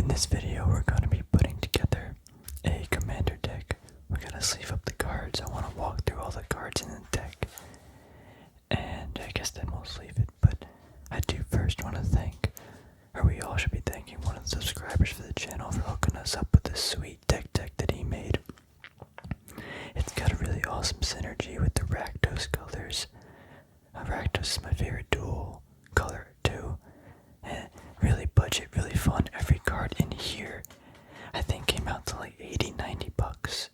In this video, we're going to be putting together a commander deck. We're going to sleeve up the cards. I want to walk through all the cards in the deck, and I guess then we'll sleeve it. But I do first want to thank, or we all should be thanking, one of the subscribers for the channel for hooking us up with this sweet deck that he made. It's got a really awesome synergy with the Rakdos colors. Rakdos is my favorite dual color too. And really budget, really fun. Every card in here I think came out to like 80-90 bucks.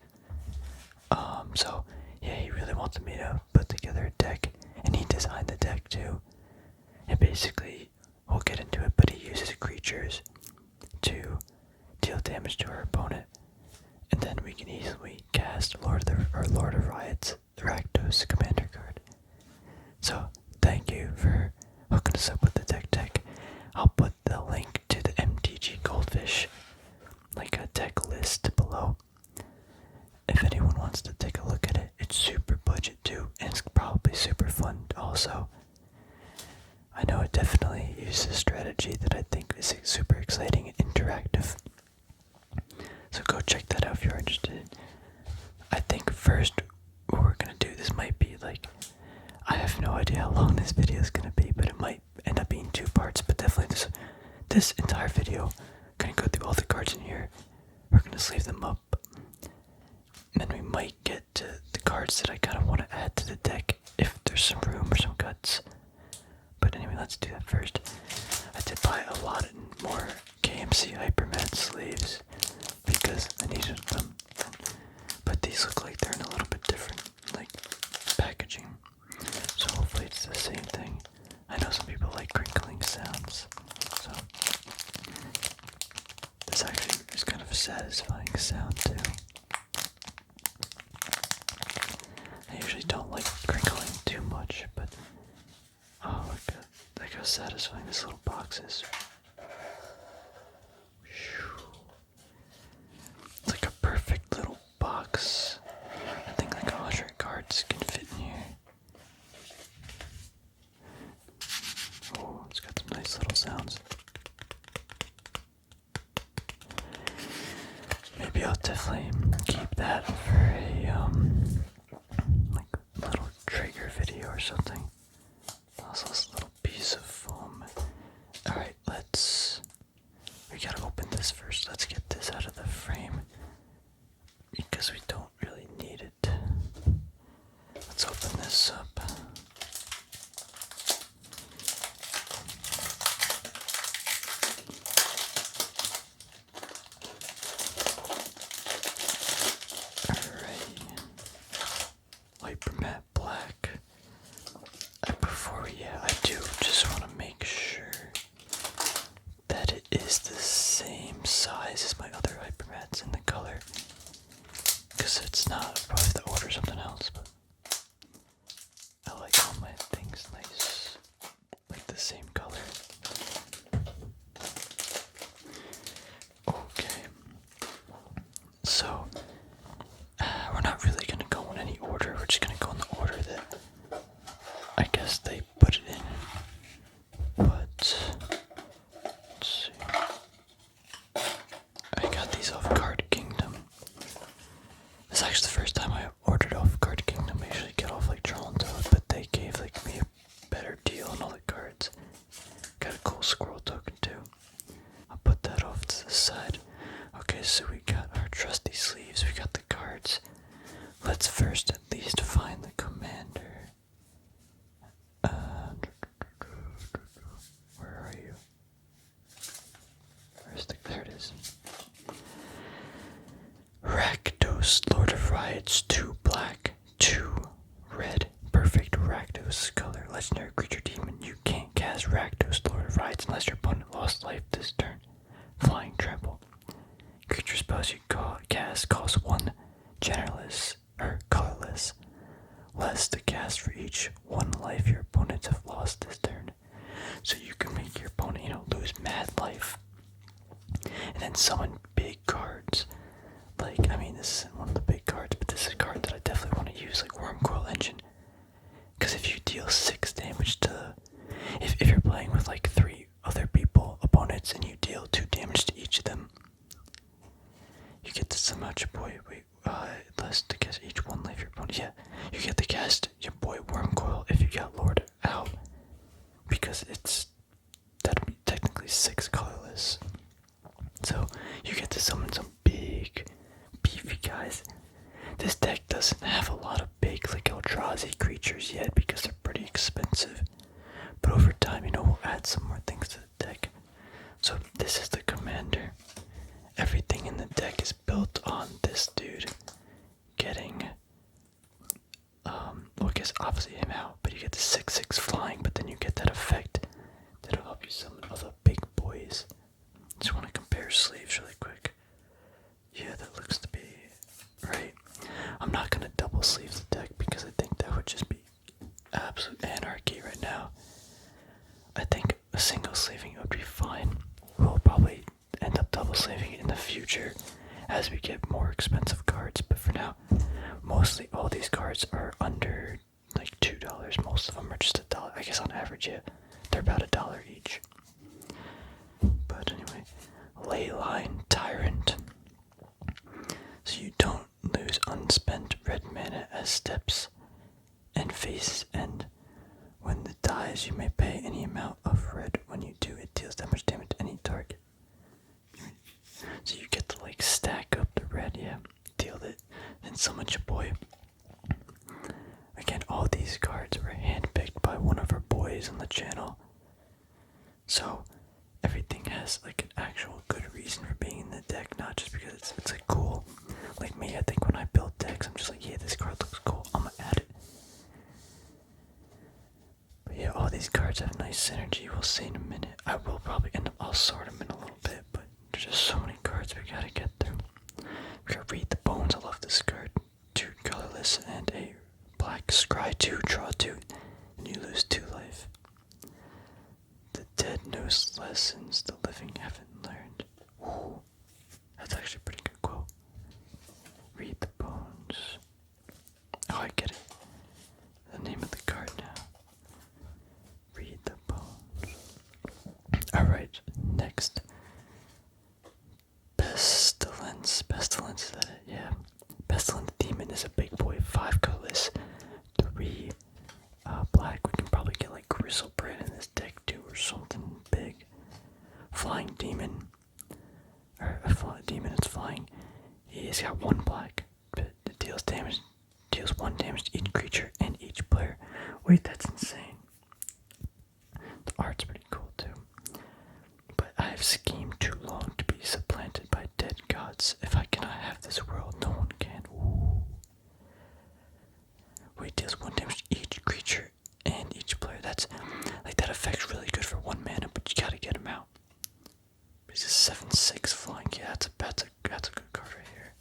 So yeah, he really wanted me to put together a deck, and he designed the deck too. And basically, we'll get into it, but he uses creatures to deal damage to our opponent, and then we can easily cast Lord of Riots, the Rakdos commander card. So thank you for hooking us up with the deck. I'll put the link to the MTG Goldfish, like a deck list below. If anyone wants to take a look at it, it's super budget too, and it's probably super fun also. I know it definitely uses strategy that I think is super exciting and interactive. So go check that out if you're interested. I think first what we're gonna do, this might be like, I have no idea how long this video is gonna be, but it might end up being 2 parts, but definitely this entire video, gonna go through all the cards in here. We're gonna sleeve them up, and then we might get to the cards that I kind of want to add to the deck if there's some room or some guts. But anyway, let's do that first. I did buy a lot more KMC Hypermat sleeves because I needed them, but these look like they're in a little bit different like packaging, so hopefully it's the same thing. I know some people like crinkling sounds, so this actually is kind of a satisfying sound too. I usually don't like crinkling too much, but oh, look how satisfying this little box is. It's like a perfect little box. I think like 100 cards can fit in here. Oh, it's got some nice little sounds. Maybe I'll definitely keep that for a like little trigger video or something. Also, this little piece of foam. Alright, we gotta open this first. Let's get this out of the frame, because we don't really need it. Let's open this up. Hypermat black. I do just want to make sure that it is the same size as my other Hypermats in the color. Because if it's not, I'll probably have to order something else, but I like all my things nice, like the same color. Okay. So, we're not really going to go in any order, we're just going to go in the order that I guess they put it in. But let's see. I got these off Card Kingdom. This is actually the first time I ordered off Card Kingdom. I usually get off like Troll and Toad, but they gave like me a better deal on all the cards. Got a cool squirrel token too. I'll put that off to the side. Okay, so we got our trusty sleeves, we got the cards. Let's first at least find the commander. Where are you? There it is. Rakdos, Lord of Riots, 2 black, 2 red. Perfect Rakdos color. Legendary creature demon. You can't cast Rakdos, Lord of Riots unless your opponent lost life this turn. Flying trample. Creature spells you cast cost 1 colorless, less to cast for each 1 life your opponents have lost this turn. So you can make your opponent, lose mad life, and then summon big cards. Like, I mean, this isn't one of the big cards, but this is a card that I definitely want to use, like Wurmcoil Engine. Because if you deal 6 damage to, if you're playing with like 3 other opponents, and you deal 2 damage to each of them, them out, your boy. Wait, let's to cast each one life your opponent. Yeah, you get to cast your boy Wurmcoil if you got Lord out, because that'd be technically 6 colorless. So you get to summon some big, beefy guys. This deck doesn't have a lot of big, like Eldrazi creatures yet because they're pretty expensive. But over time, we'll add some more things to the deck. So this is the commander. Everything in the deck is built on this dude getting, well, I guess obviously him out, but you get the 6/6 flying, but then you get that effect that'll help you summon other big boys. Just want to compare sleeves really quick. Yeah, that looks to be right. I'm not gonna double sleeve the deck because I think that would just be absolute anarchy right now. I think a single sleeving would be fine. We'll probably end up double sleeving it in the future as we get more expensive cards, but for now, mostly all these cards are under like $2. Most of them are just $1. I guess on average, yeah, they're about $1 each. But anyway, Leyline Tyrant. So you don't lose unspent red mana as steps and phases end. When it dies, you may pay any amount of red. When you do, it deals that much damage to any target. So you get to like stack up the red, yeah, deal it, then summon your boy. Again, all these cards were handpicked by one of our boys on the channel. So everything has like an actual good reason for being in the deck, not just because it's like cool. Like me, I think when I build decks, I'm just like, yeah, this card looks cool, I'm gonna add it. But yeah, all these cards have nice synergy, we'll see in a minute. I'll sort them in a little bit, but there's just so many cards we gotta get through. We gotta Read the Bones, I love this card. 2 colorless and a black scry 2, draw 2, and you lose 2 life. The dead knows lessons the living haven't learned. Ooh, that's actually a pretty good quote. Read the Bones. Oh, I get it. The name of the card now. Read the Bones. Alright, next. Pestilence. Pestilence, is that it? Yeah. Pestilence Demon is a big boy. 5 colorless. 3 black. We can probably get like Grizzlebrand in this deck too, or something big. Flying Demon. Or a demon that's flying. He's got 1 black, but it deals 1 damage to each creature and each player. Wait, that's insane. The art's pretty cool too. But I have schemed too long to be supplanted by dead gods. If I cannot have this world, no one can. Ooh. Wait, deals 1 damage to each creature and each player. That's like, that effect's really good for 1 mana, but you gotta get him out. He's a 7/6 flying. Yeah, that's a good card right here.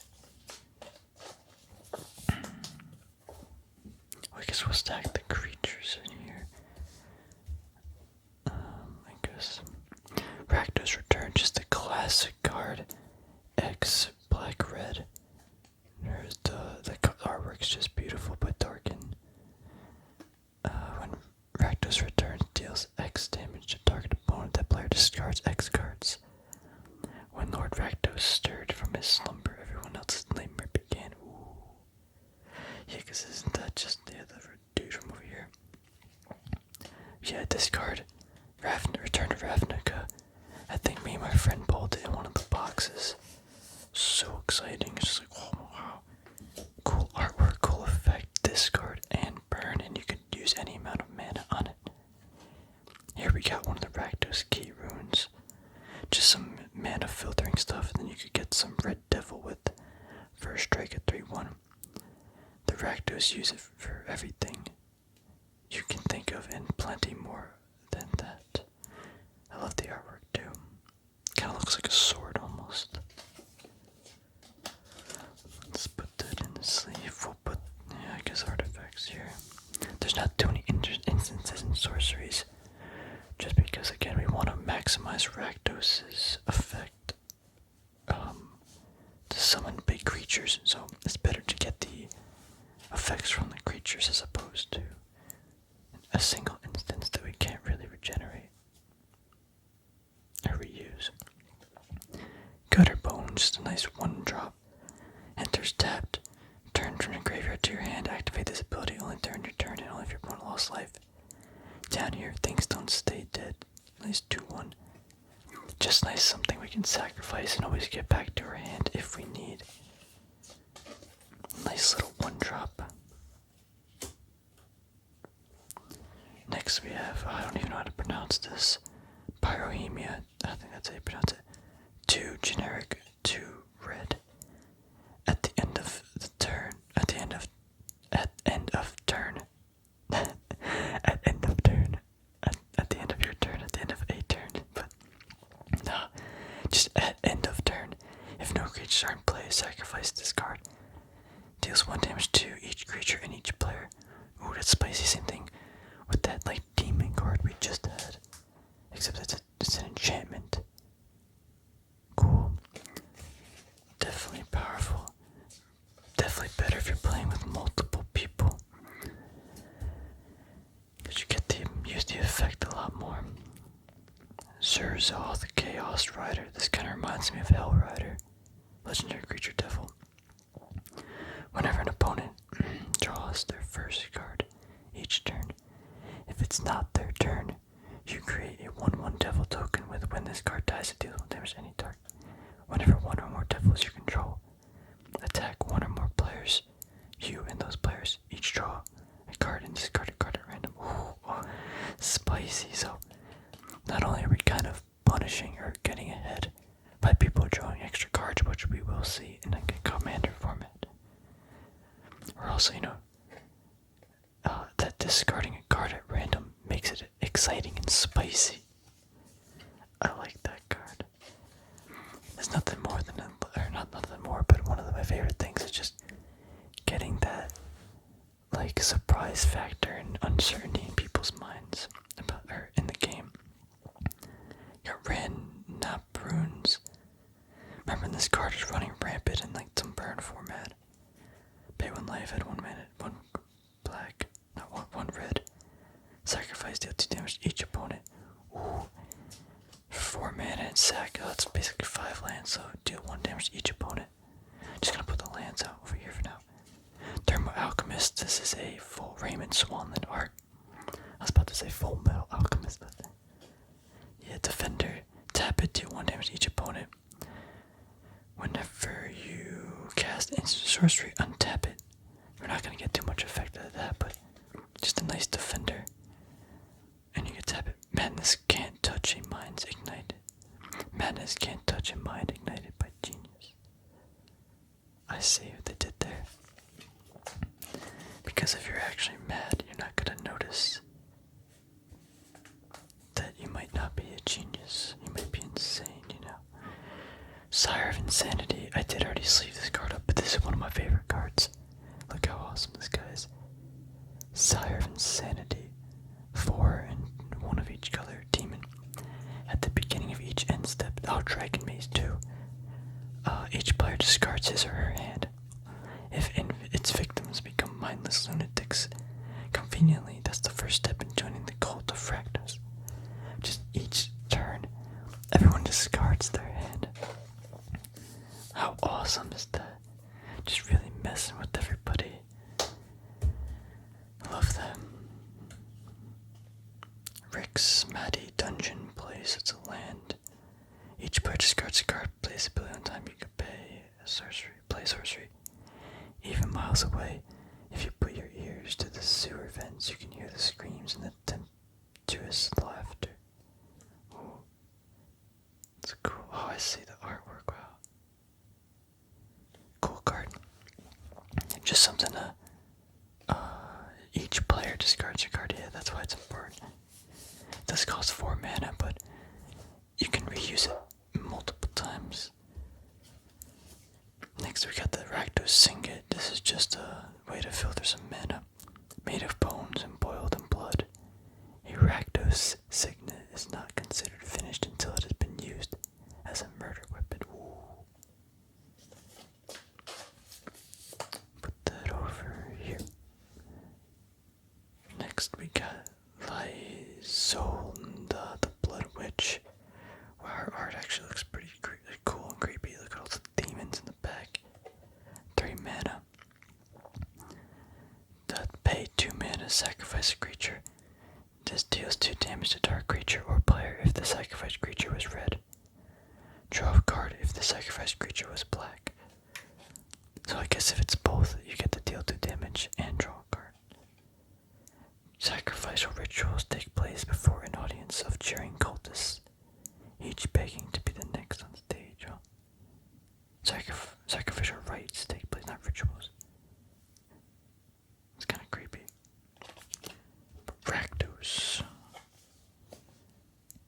Well, I guess we'll stack the creatures in here. I guess Rakdos Return, just a classic card. X black red. There's the artwork's just beautiful but darkened. When Rakdos returns, deals X damage to target opponent. That player discards X cards. When Lord Rakdos stirred from his slumber, everyone else's nightmare began. Ooh. Yeah, because isn't that just the other dude from over here? Yeah, discard. Return to Ravnica. I think me and my friend pulled it in one of the boxes. So exciting. It's just like, oh wow. Cool artwork, cool effect, discard and burn, and you can use any amount of mana on it. Here we got one of the Rakdos key runes. Just some mana filtering stuff, and then you could get some Red Devil with First Strike at 3/1. The Rakdos use it for everything you can think of, and plenty more than that. I love the artwork too. Kinda looks like a sword almost. Let's put that in the sleeve. We'll put, yeah, I guess artifacts here. There's not too many instances in sorceries. Just because, again, we want to maximize Rakdos' effect to summon big creatures, so it's better to get the effects from the creatures as opposed to a single instance that we can't really regenerate or reuse. Gutter Bone, just a nice 1-drop. Enters tapped. Turn from your graveyard to your hand. Activate this ability only during your turn and only if your opponent lost life. Down here, things don't stay dead. Nice 2-1. Just nice something we can sacrifice and always get back to our hand if we need. Nice little 1-drop. Next we have, I don't even know how to pronounce this. Pyrohemia, I think that's how you pronounce it. 2 generic, 2 red. At the end of the turn, at end of turn, at end of turn, at the end of your turn, at the end of a turn, but no, just at end of turn. If no creatures are in play, sacrifice this card. Deals 1 damage to each creature and each player. Ooh, that's spicy. Same thing with that like demon card we just had, except it's an enchantment. Cool. Definitely powerful. Definitely better if you're playing with multiple people, because you get to use the effect a lot more. Zurzal, the Chaos Rider. This kind of reminds me of Hell Rider, legendary creature devil. Whenever an opponent draws their first card each turn, if it's not their turn, you create a 1/1 devil token with when this card dies, it deals 1 damage to any target. Whenever one or more devils you control attack one or more players, you and those players each draw a card and discard a card at random. Ooh, oh, spicy. So not only are we kind of punishing or getting ahead by people drawing extra cards, which we will see in like a commander format, we're also, that discarding a card at random makes it exciting and spicy. I like that card. There's nothing more than, or not nothing more, but one of my favorite things is just getting that like surprise factor and uncertainty in people's minds about, or in the game. Got Ran, not Bruins. Remember when this card is running rampant in like some burn format? Pay 1 life, add 1 mana, 1 black, not 1 red. Sacrifice, deal 2 damage to each opponent. Ooh. 4 mana and sack. Oh, that's basically 5 lands, so deal 1 damage to each opponent. Just gonna put the lands out over here for now. Thermo Alchemist, this is a full Raymond Swanland art. I was about to say Full Metal Alchemist, but yeah, Defender. Tap it, deal 1 damage to each opponent. Whenever you cast instant sorcery, untap it. We're not gonna get too much effect out of that, but just a nice Defender. And you can tap it. Madness can't touch a mind's ignited. Madness can't touch a mind ignited by genius. I see what they did there. Because if you're actually mad, you're not gonna notice that you might not be a genius. You might be insane, Sire of Insanity. I did already sleeve this card up, but this is one of my favorite cards. Look how awesome this guy is. Sire of Insanity. 4 and 1 of each color. Demon. At the beginning of each end step. Oh, Dragon Maze too. Each player discards his or her hand. If its victims become mindless lunatics, conveniently, that's the first step in joining the cult of Rakdos. Just each turn, everyone discards their hand. How awesome is that? Just really messing with everybody. I love that. Rick's Maddie Dungeon Place. It's a land. Each player discards a card, plays a billion time. You could pay a sorcery, play sorcery. Even miles away, if you put your ears to the sewer vents, you can hear the screams and the tempestuous laughter. Ooh. It's cool. Oh, I see the artwork. Wow. Cool card. Just something to, each player discards a card. Yeah, that's why it's important. It does cost 4 mana, but you can reuse it multiple times. Next we got the Rakdos Singed. This is just a way to filter some mana. Made of bones and boiled in blood. A Rakdos Signet is not considered finished until it has been used as a murder weapon. Ooh. Put that over here. Next we got Lysolda, the Blood Witch. Wow, her art actually looks pretty cool and creepy. Look at all the demons in the back. sacrifice a creature. This deals 2 damage to target creature or player if the sacrificed creature was red. Draw a card if the sacrificed creature was black. So I guess if it's both, you get to deal 2 damage and draw a card. Sacrificial rituals take place before an audience of cheering cultists, each begging to be the next on stage. Huh? Sacrificial rites take place, not rituals. It's kind of creepy. Rakdos.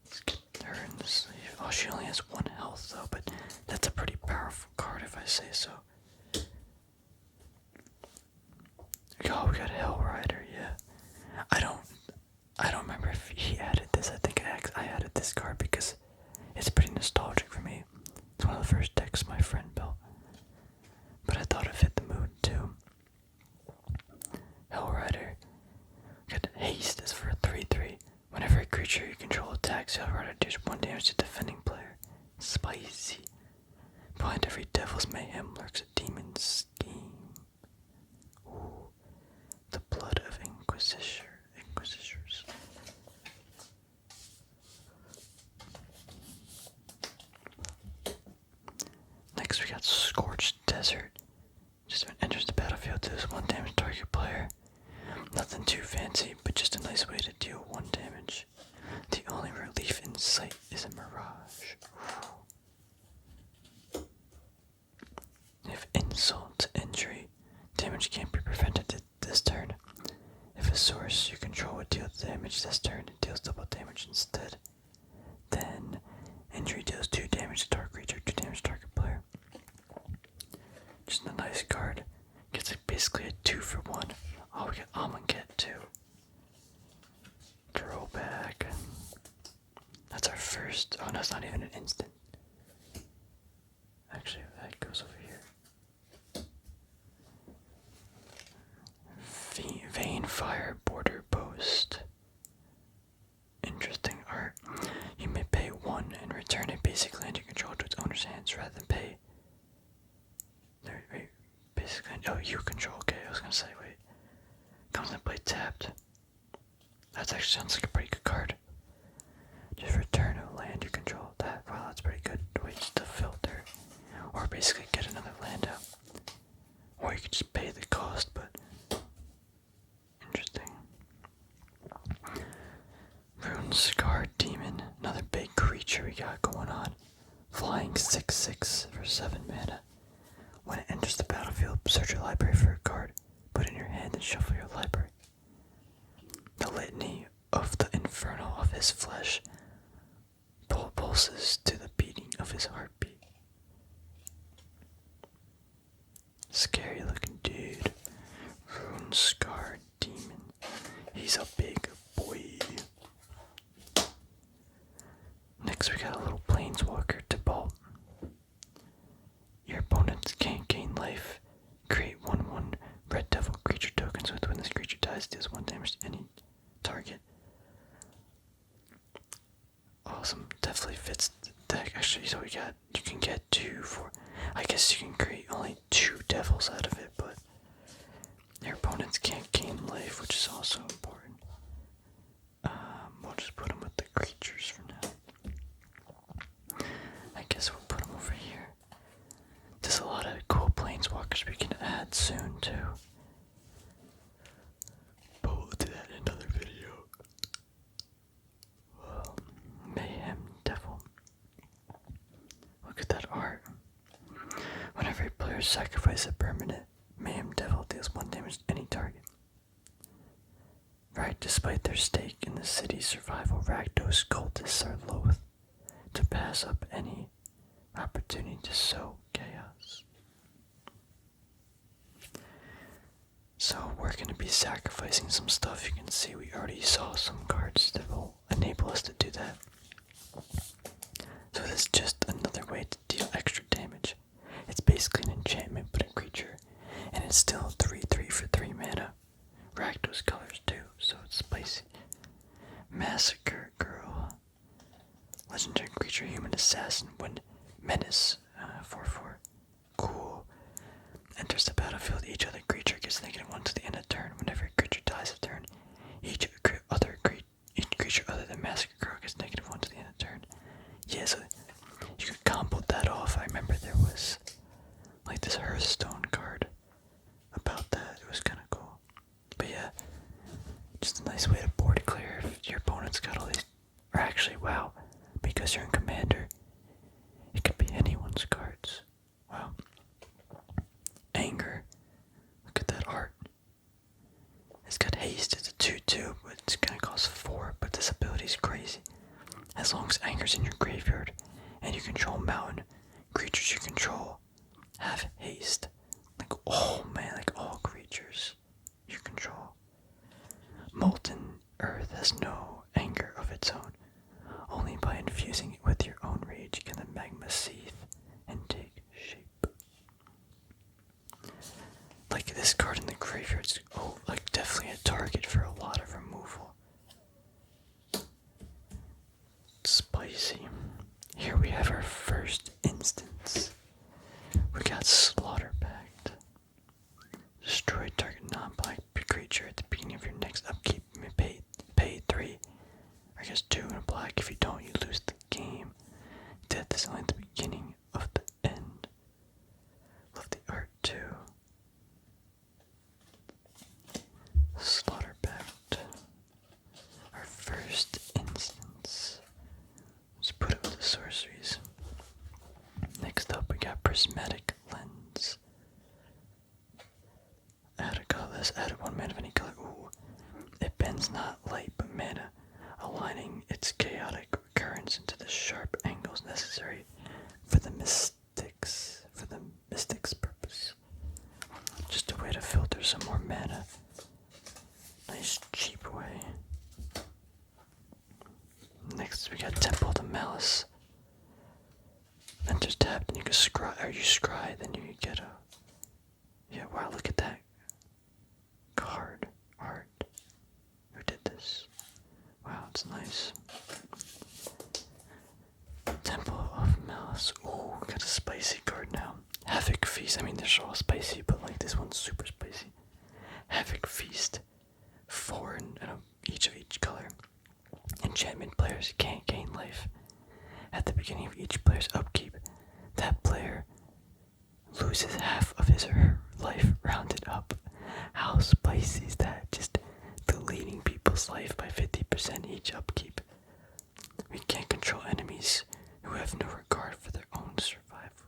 Let's get her in the sleeve. Oh, she only has 1 health though, but that's a pretty powerful card if I say so. Oh, we got Hell Rider, yeah. I don't remember if he added this. I think I added this card because it's pretty nostalgic for me. It's one of the first decks my friend built. But I thought it fit the mood too. Hell Rider. Got Haste is for a 3/3. Whenever a creature you control attacks, Hell Rider deals 1 damage to defending player. Spicy. Behind every devil's mayhem lurks a demon's scheme. Ooh. The blood of Inquisitors. Next we got Scorched Desert. Just when it enters the battlefield, deals 1 damage to target player. Nothing too fancy, but just a nice way to deal 1 damage. The only relief in sight is a mirage. If insult to injury, damage can't be prevented this turn. If a source you control would deal damage this turn, it deals double damage instead. Then, injury deals 2 damage to target creature, 2 damage to target player. Just a nice card. Gets basically a 2-for-1. Oh, we got Amonkhet too. Throwback. That's our first. Oh, no, it's not even an instant. Actually, that goes over here. Veinefire Border Post. Interesting art. You may pay 1 and return a basic land you control to its owner's hands rather than pay. Wait, basic land. Oh, you control. Okay, I was gonna say, wait. Comes and play tapped. That actually sounds like a pretty good card. Just return a land you control. Wow, that's pretty good. Wait, just to filter. Or basically get another land out. Or you could just pay the cost, but interesting. Runescarred Demon, another big creature we got going on. Flying 6/6 for 7 mana. When it enters the battlefield, search your library for a card, put it in your hand and shuffle your library. The litany of the infernal of his flesh pulses to the beating of his heartbeat. Scary looking dude. Runescarred Demon. He's a big boy. Next we got a little Planeswalker to bolt. Your opponents can't gain life. Create 1/1 red devil creature tokens with when this creature dies, deals 1 damage to any target. Awesome, definitely fits the deck. Actually, so you can get 2 for, I guess you can create only 2 devils out of it, but your opponents can't gain life, which is also important. We'll just put them with the creatures for now. I guess we'll put them over here. There's a lot of cool planeswalkers we can add soon too. But we'll do that in another video. Mayhem Devil. Look at that art. Whenever a player sacrifices a permanent, Mayhem Devil deals 1 damage to any target. Right, despite their stake in the city's survival, Rakdos cultists are loath to pass up any opportunity to sow chaos. So we're going to be sacrificing some stuff. You can see we already saw some cards that will enable us to do that. So this is just another way to deal extra damage. It's basically an enchantment but a creature, and it's still 3/3 for 3 mana. Rakdos colors too, so it's spicy. Massacre Girl. Legendary creature, human assassin, when menace, 4/4. Cool. Enters the battlefield, each other creature gets -1 to the end of turn. Whenever a creature dies a turn, Each creature other than Massacre Crow gets -1 to the end of the turn. Yeah, so you could combo that off. I remember there was like this Hearthstone card about that. It was kind of cool. But yeah, just a nice way to board clear if your opponent's got all these. Or actually, wow, because you're in Commander, it could be anyone's cards. Wow. Anger. Look at that art. It's got haste. It's a 2/2, but it's gonna cost 4. But this ability is crazy. As long as Anger's in your graveyard and you control mountain, creatures you control have haste. Like, oh man, like all creatures you control. Molten Earth has no anger of its own. Only by infusing it with your own rage can the magma seethe and take shape. Like this card in the graveyard's like definitely a target for a lot of removal. Spicy. Here we have our first instance. We got Slaughter Pact. Destroy target non-black creature at the beginning of your next upkeep. You may pay 3. I guess 2 and a black. If you don't, you lose the game. Death is only the beginning of the end. Love the art too. Slaughter Pact. Our first instance. Let's put it with the sorceries. Next up, we got Prismatic Lens. Add a colorless, add 1 mana of any color. Ooh. It bends not light but mana, aligning its chaotic recurrence into the sharp angles necessary for the mystic's purpose. Just a way to filter some more mana. Nice cheap way. Next we got Temple of Malice. Enters tapped and you can scry, then you get a. Yeah, wow, look at that card art. Who did this? Wow, it's nice. Temple of Malice. Ooh, got a spicy card now. Havoc Feast. I mean, they're all spicy, but like this one's super spicy. Havoc Feast. 4 and each of each color. Enchantment players can't gain life. At the beginning of each player's upkeep, that player loses half of his or her life rounded up. How spicy is that? Just deleting people's life by 50% each upkeep. We can't control enemies who have no regard for their own survival.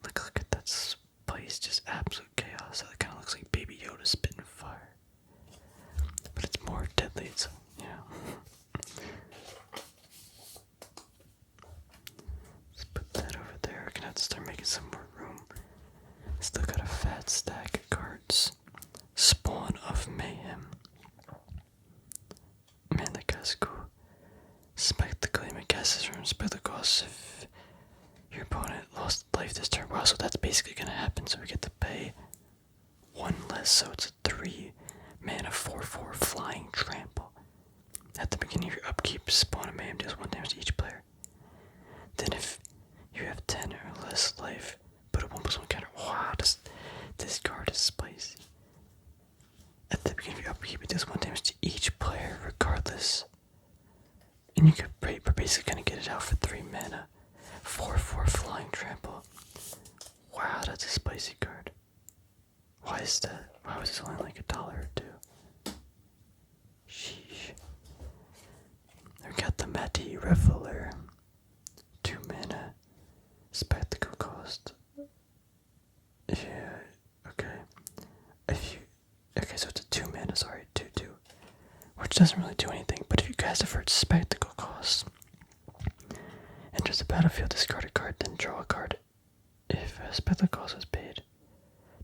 Look at that spice, just absolute chaos. That kind of looks like Baby Yoda spitting fire. But it's more deadly, it's, you know. Let's put that over there. We're gonna have to start making some more room. Still got a fat stack of cards. Spawn of Mayhem. Man, that guy's cool. Spectacle, you may cast this from Spectacle if your opponent lost life this turn. Wow, so that's basically gonna happen, so we get to pay 1 less, so it's a 3 mana 4/4 flying trample. At the beginning of your upkeep, Spawn of Mayhem deals 1 damage to each player. Then if you have 10 or less life, put a 1/1 counter. Wow, this card is spicy. At the beginning of your upkeep, it does 1 damage to each player, regardless. And you could we're basically gonna get it out for 3 mana. 4/4 flying trample. Wow, that's a spicy card. Why is that? Why was this only like $1 or $2? Sheesh. We got the Mati Reveler. 2 mana. Spectacle cost. Yeah, okay. Okay, so it's a 2 mana, sorry, 2/2. Which doesn't really do anything, but if you guys have heard Spectacle cost, enters the battlefield, discard a card, then draw a card. If a Spectacle cost is paid,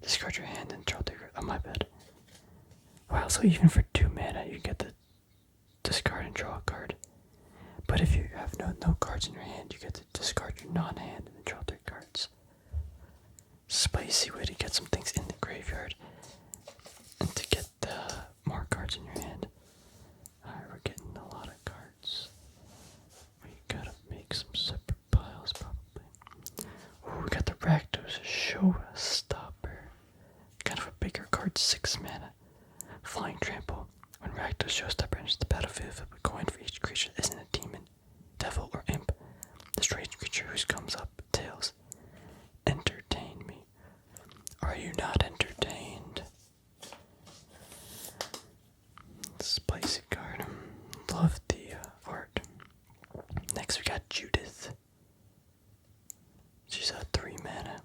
discard your hand and draw 3 cards. Oh, my bad. Wow, so even for 2 mana, you get to discard and draw a card. But if you have no cards in your hand, you get to discard your non-hand and draw 3 cards. Spicy way to get some things in the graveyard and to get more cards in your hand. Alright, we're getting a lot of cards. We gotta make some separate piles probably. Ooh, we got the Rakdos Showstopper. Kind of a bigger card, 6 mana. The strange creature who comes up, tails. Entertain me. Are you not entertained? Spicy card. Love the art. Next we got Judith. She's a 3 mana.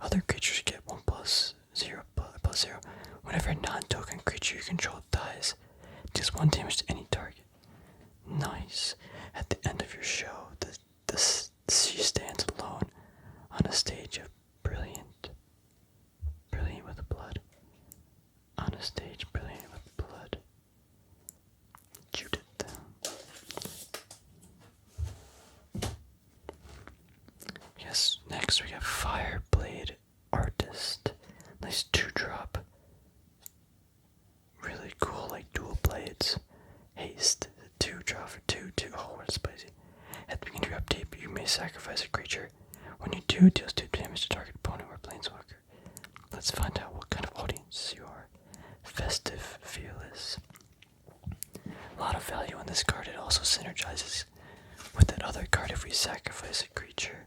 Other creatures get 1+0/+0. Whenever a non-token creature you control dies, deals 1 damage to any target. Nice. At the end of your show, she stands alone on a stage of brilliant with blood. On a stage brilliant with blood. Judith. Yes, next we got Fireblade Artist. Nice 2-drop. Really cool, like dual blades. Haste. 2-drop for 2/2. Oh, what a spicy. At the beginning of your update, you may sacrifice a creature. When you do, it deals 2 damage to target opponent or planeswalker. Let's find out what kind of audience you are. Festive, fearless. A lot of value on this card. It also synergizes with that other card if we sacrifice a creature.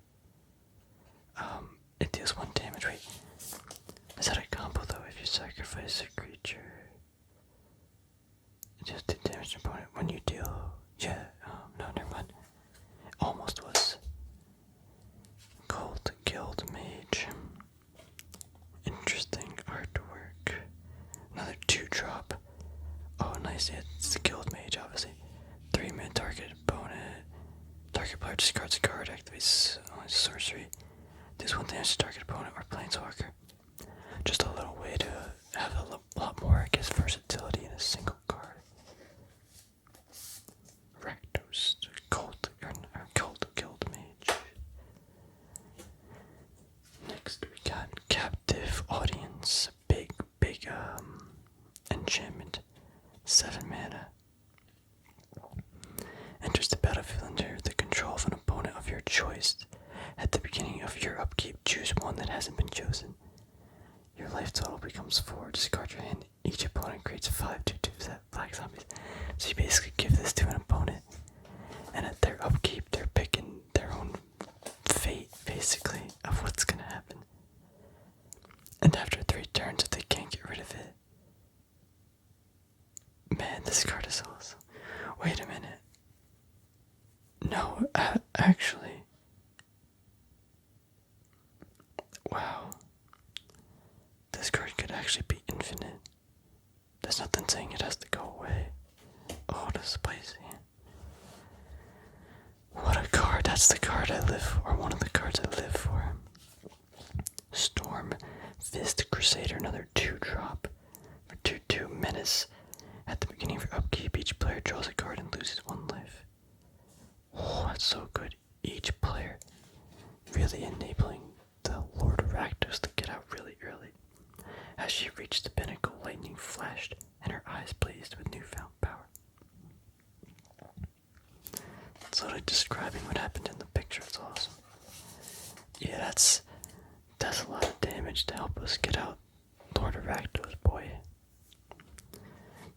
It deals 1 damage. Wait, is that a combo though? If you sacrifice a creature, it deals 2 damage to opponent. When you deal, yeah. No, never mind. Almost was. Cult Guild Mage. Interesting artwork. Another 2-drop. Oh, nice. Yeah, it's the Guild Mage, obviously. 3-man target opponent. Target player discards a card, activates sorcery. Deals 1 damage to target opponent or planeswalker. Just a little way to have a lot more, I guess, versatility in a single card. Rakdos, Cult Guild Mage. Next we got Captive Audience. Big enchantment. 7 mana. Enters the battlefield under the control of an opponent of your choice. At the beginning of your upkeep, choose one that hasn't been chosen. Your life total becomes 4. Discard your hand. Each opponent creates 5 2/2 black zombies. So you basically give this to an opponent, and at their upkeep, they're picking their own fate, basically, of what's gonna happen. And after 3 turns, if they can't get rid of it, man, this card is awesome. Wait a minute. No, actually. Wow. This card could actually be infinite. There's nothing saying it has to go away. Oh, that's spicy. What a card. That's the card I live for. One of the cards I live for. Storm Fist Crusader. Another 2-drop for 2/2 menace. At the beginning of your upkeep, each player draws a card and loses 1 life. Oh, that's so good. Each player really enabling the Lord of Rakdos to get out really early. As she reached the pinnacle, lightning flashed, and her eyes blazed with newfound power. It's literally describing what happened in the picture. It's awesome. Yeah, that's a lot of damage to help us get out Lord of Rakdos, boy.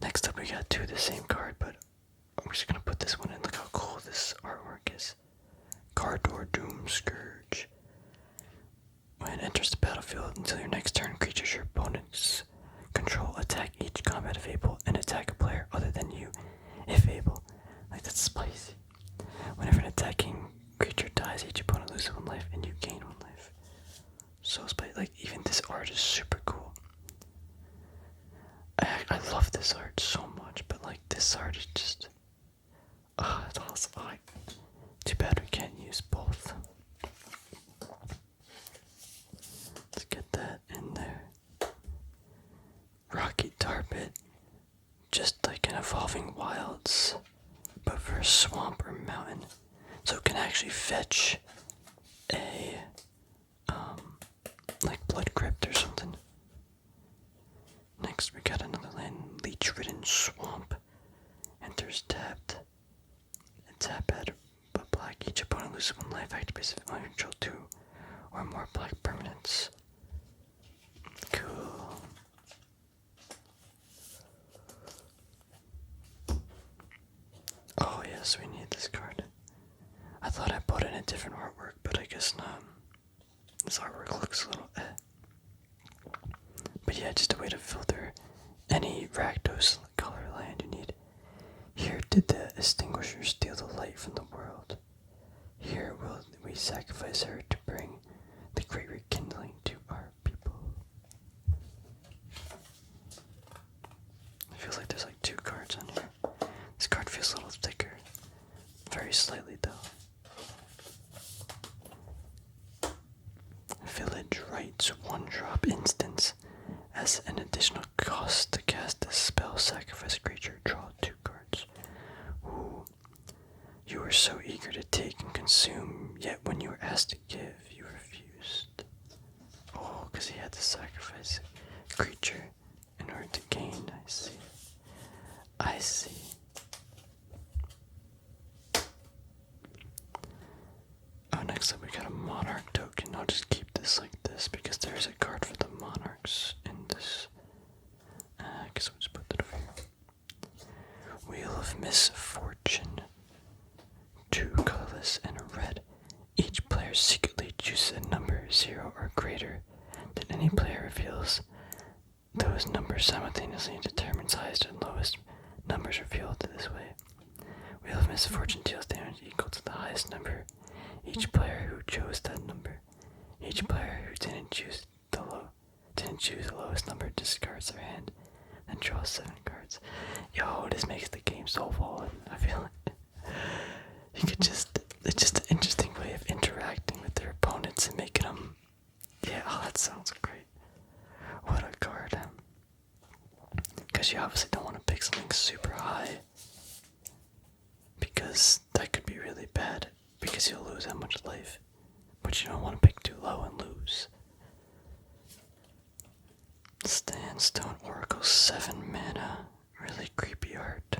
Next up, we got 2 of the same card, but I'm just gonna put this one in. Look how cool this artwork is. Cardor Doom Scourge. When it enters the battlefield, until your next turn, creatures your opponents control attack each combat if able, and attack a player other than you if able. Like, that's spicy. Whenever an attacking creature dies, each opponent loses 1 life and you gain 1 life. So spicy. Like, even this art is super cool. I love this art so much, but like, this art is just, it's awesome. Too bad we can't use both. Let's get that in there. Rocky Tar Pit. Just like an Evolving Wilds, but for a swamp or mountain. So it can actually fetch a, like Blood Crypt or something. Next we got another land, Leech-ridden Swamp. Enters tapped. Tap at a black. Each opponent loses 1 life. Activates if you control 2 or more black permanents. Cool. Oh yes, we need this card. I thought I bought a different artwork, but I guess not. This artwork looks a little But yeah, just a way to filter any Rakdos color land you need. Here did the extinguisher steal the light from the world. Here will we sacrifice her to bring the great rekindling to our people. It feels like there's like 2 cards on here. This card feels a little thicker. Very slightly though. Village Rites 1-drop instance. As an additional cost to cast this spell, sacrifice a creature, draw 2 cards. Ooh. You were so eager to take and consume, yet when you were asked to give, you refused. Oh, because he had to sacrifice a creature in order to gain. I see. I see. Oh, next up we got a Monarch token. I'll just keep this like this because there is a card for the Monarchs in this. I guess we'll just put that over here. Wheel of Misfortune. 2 colorless and a red. Each player secretly chooses a number 0 or greater. Then any player reveals those numbers simultaneously and determines highest and lowest numbers revealed this way. Wheel of Misfortune deals damage equal to the highest number. Each player who chose that number. Each player who didn't choose the lowest number discards their hand and draws 7 cards. Yo, this makes the game so fun. I feel like it's just an interesting way of interacting with their opponents and making them, yeah, oh, that sounds great. What a card. Because you obviously don't want to pick something super high, because that could be really bad, because you'll lose that much life. But you don't want to pick too low and lose. Sandstone Oracle, 7 mana, really creepy art.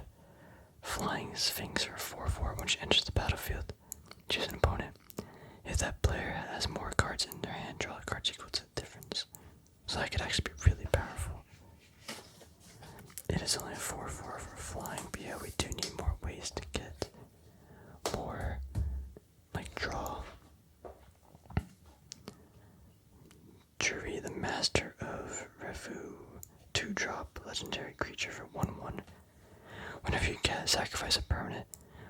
Flying Sphinx for 4/4. When she enters the battlefield, choose an opponent. If that player has more cards in their hand, draw cards equal to the difference. So that could actually be really powerful. It is only a 4/4 for flying, but yeah, we do need more ways to get more, like, draw. Jury, the Master of Revu. 2-drop legendary creature for 1/1. Whenever you sacrifice a permanent,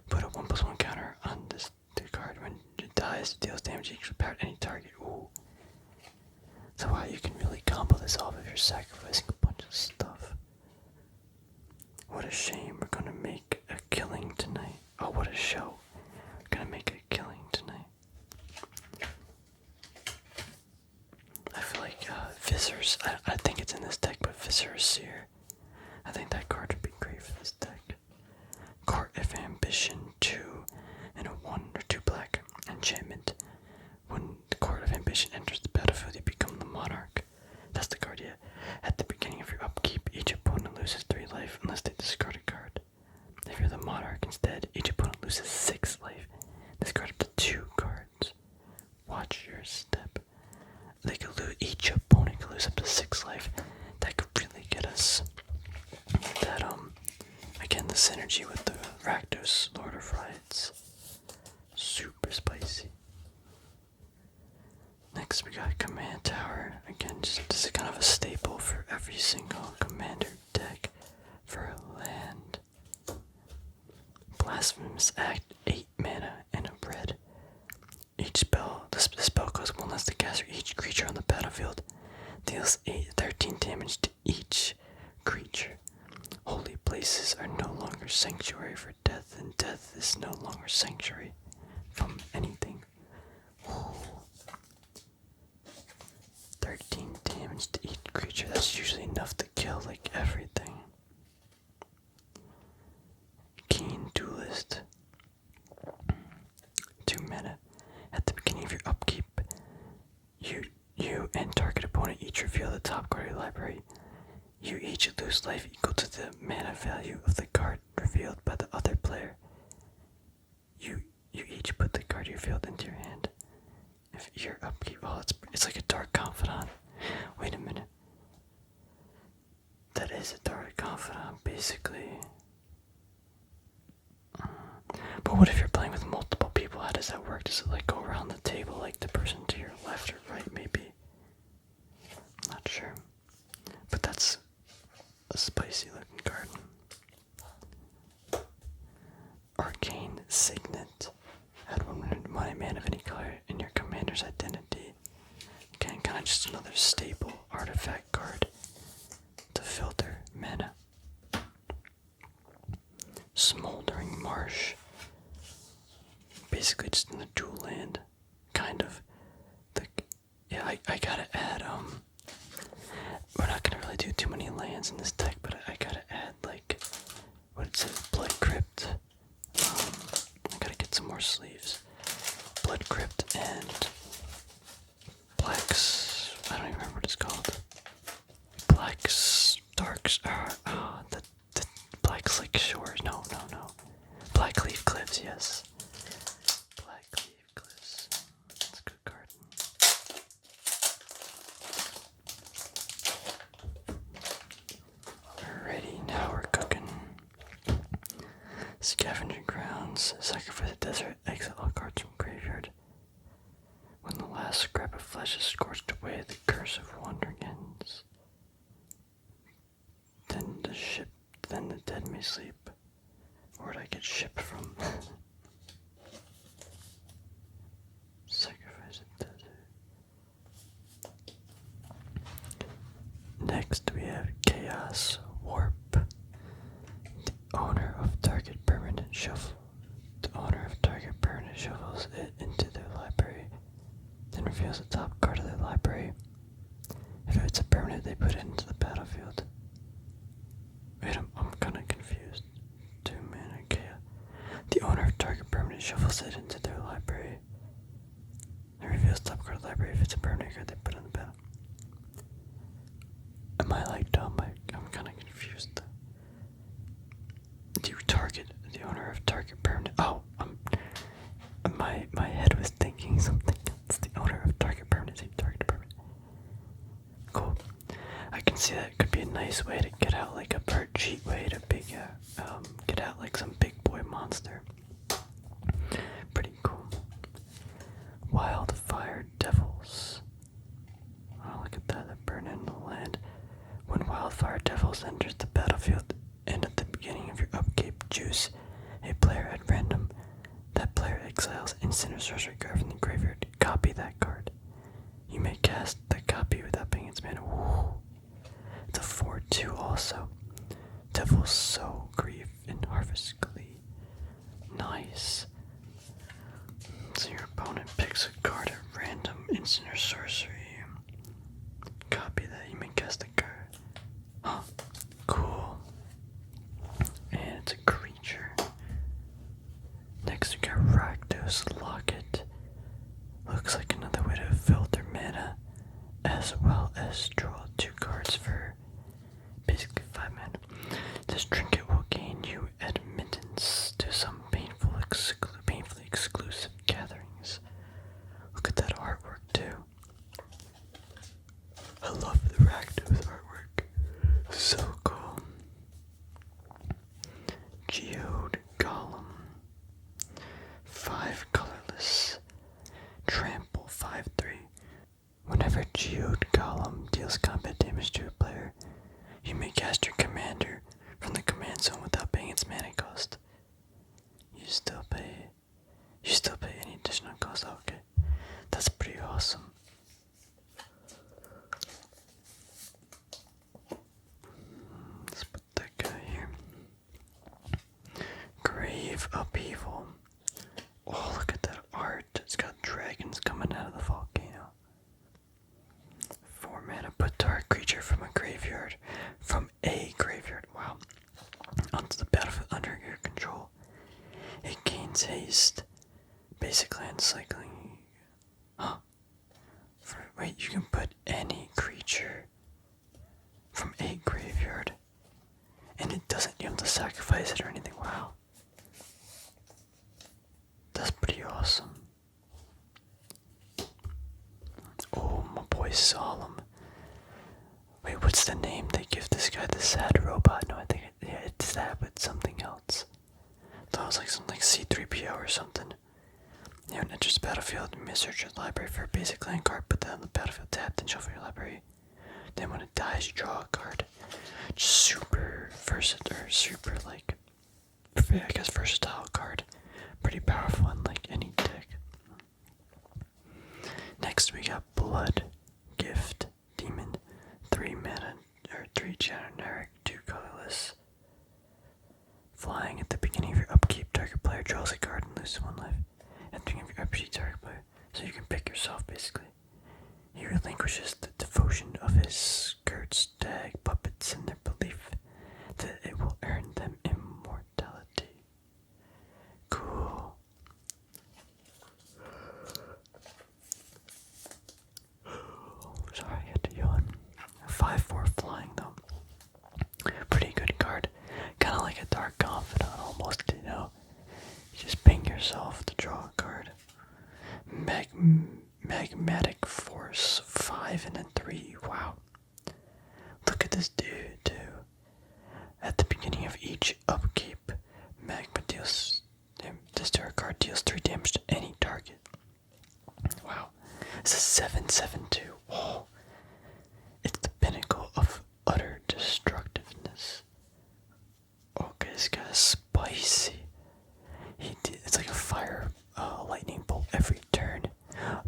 put a 1/1 counter on this card. When it dies, it deals damage equal to power to any target. Ooh. So wow, you can really combo this off if you're sacrificing a bunch of stuff. What a shame. We're gonna make a killing tonight. Oh, what a show. We're gonna make a killing tonight. I feel like Viscer's, I think it's in this deck, but Viscer's Seer. I think that card would be great for this deck. Court of Ambition 2 and a 1 or 2 black enchantment. When the Court of Ambition enters the battlefield, you become the Monarch. That's the card, yeah. At the beginning of your upkeep, each opponent loses 3 life unless they discard a card. If you're the Monarch instead, each opponent loses 6 life. Discard up to 2 cards. Watch your step. They could lose, each opponent could lose up to 6 life. That could really get us that, again, the synergy with the Rakdos Lord of Rides. Super spicy. Next we got Command Tower. Again, this is kind of a staple for every single commander deck for land. Blasphemous Act, 8 mana and a red. Each spell, the spell costs 1 less to caster. Each creature on the battlefield deals 13 damage to each creature. Holy places are no longer sanctuary for death, and death is no longer sanctuary from anything. Ooh. 13 damage to each creature. That's usually enough to kill like everything. Keen Duelist. 2 mana. At the beginning of your upkeep, you and target opponent each reveal the top card of your library. You each lose life equal to the mana value of the card revealed by the other player. You each put the card you revealed into your hand. If your upkeep, oh, it's like a Dark Confidant. Wait a minute. That is a Dark Confidant, basically. But what if you're playing with multiple people, how does that work? Does it like go around the table like the person to your left or right maybe? Not sure. But that's a spicy looking card. Arcane Signet. Add 1 mana of any color in your commander's identity. Again, kind of just another staple artifact card to filter mana. Smoldering Marsh. Basically just in the dual land. Kind of. Yeah, I gotta add, we're not gonna really do too many lands in this deck, but I gotta add, like, what it says, Blood Crypt. I gotta get some more sleeves. Blood Crypt and Black's, I don't even remember what it's called. Black's Darks, the Black's Lake Shores, no. Blackleaf Cliffs, yes. Blackleaf Cliffs, that's a good card. Alrighty, now we're cooking. Scavenger Grounds. Sacrifice a desert. Exit all cards from graveyard. When the last scrap of flesh is scorched away, the curse of wandering ends. Then the dead may sleep. Where'd I get ship from? Sacrifice a desert. Next we have Chaos Warp. The owner of target permanent shuffles it into their library, then reveals the top card of their library. If it's a permanent, they put it into the battlefield. Wait, I'm kinda confused. 2 mana Chaos. The owner of target permanent shuffles it into their library. Then reveals the top card of the library. If it's a permanent card, they put it in the battle. Am I like dumb? I'm kinda confused though. Do you target the owner of target permanent? Oh, my head was thinking something else. The owner of target permanent, target permanent. Cool. I can see that could be a nice way to get out, like a bird cheat way to get out like some big boy monster. Pretty cool. Wildfire Devils. Oh, look at that, they're burning the land. When Wildfire Devils enters the battlefield and at the beginning of your upkeep, choose a player at random. That player exiles instant or sorcery card from the graveyard. Copy that card. You may cast the copy without paying its mana. Woo. It's a 4/2 also. Devil's Sow, Grief, and Harvest Glee. Nice. So your opponent picks a card at random, instant or sorcery. Copy that, you may cast a card. Huh. Cool. And it's a creature. Next we got Rakdos Locket. Looks like another way to filter mana, as well as draw 2 cards for basically 5 mana. This trinket will gain you admittance to some painfully exclusive gatherings. Look at that artwork too. I love the Rakdos artwork. So cool. Geode Golem. 5 colorless. Trample 5/3. Whenever Geode Golem deals combat damage to a player, you may cast your commander from the command zone without paying its mana cost. You still pay any additional cost. Oh, okay. That's pretty awesome. Let's put that guy here. Grave Upheaval. Oh, look at that art. It's got dragons coming out of the volcano. 4 mana. Put target creature from a graveyard. Wow. Onto the battlefield under your control. It gains haste. Basic land cycling. Huh. Wait, you can put any creature from a graveyard. And it doesn't, you have to sacrifice it or anything. Wow. That's pretty awesome. Oh, my boy Solemn. Wait, what's the name they give this guy? The sad robot? No, I think it's that, but something else. I thought it was like something like C3PO or something. You know, enters the battlefield, you may search your library for a basic land card, put that on the battlefield tab, then shuffle your library. Then when it dies, you draw a card. Just super versatile, or super, like, I guess versatile card. Pretty powerful in, like, any deck. Next we got Blood Gift Demon. 3 mana, or 3 generic, 2 colorless. Flying at the beginning of your upkeep, target player draws a card and loses 1 life. At the beginning of your upkeep, target player. So you can pick yourself, basically. He relinquishes the devotion of his skirt stag puppets in their belief that it will earn them immortality. Cool. Sorry, I had to yawn. 5/4 flying though. Pretty good card. Kind of like a Dark Confidant almost, you know. You just ping yourself to draw a card. Magmatic Force 5 and then 3. Wow. Look at this dude too. At the beginning of each upkeep, Magma deals this tarot card deals 3 damage to any target. Wow. It's a 7/7/2. Whoa. It's the pinnacle of utter destructiveness. Okay, this guy's spicy. It's like a fire lightning bolt every turn.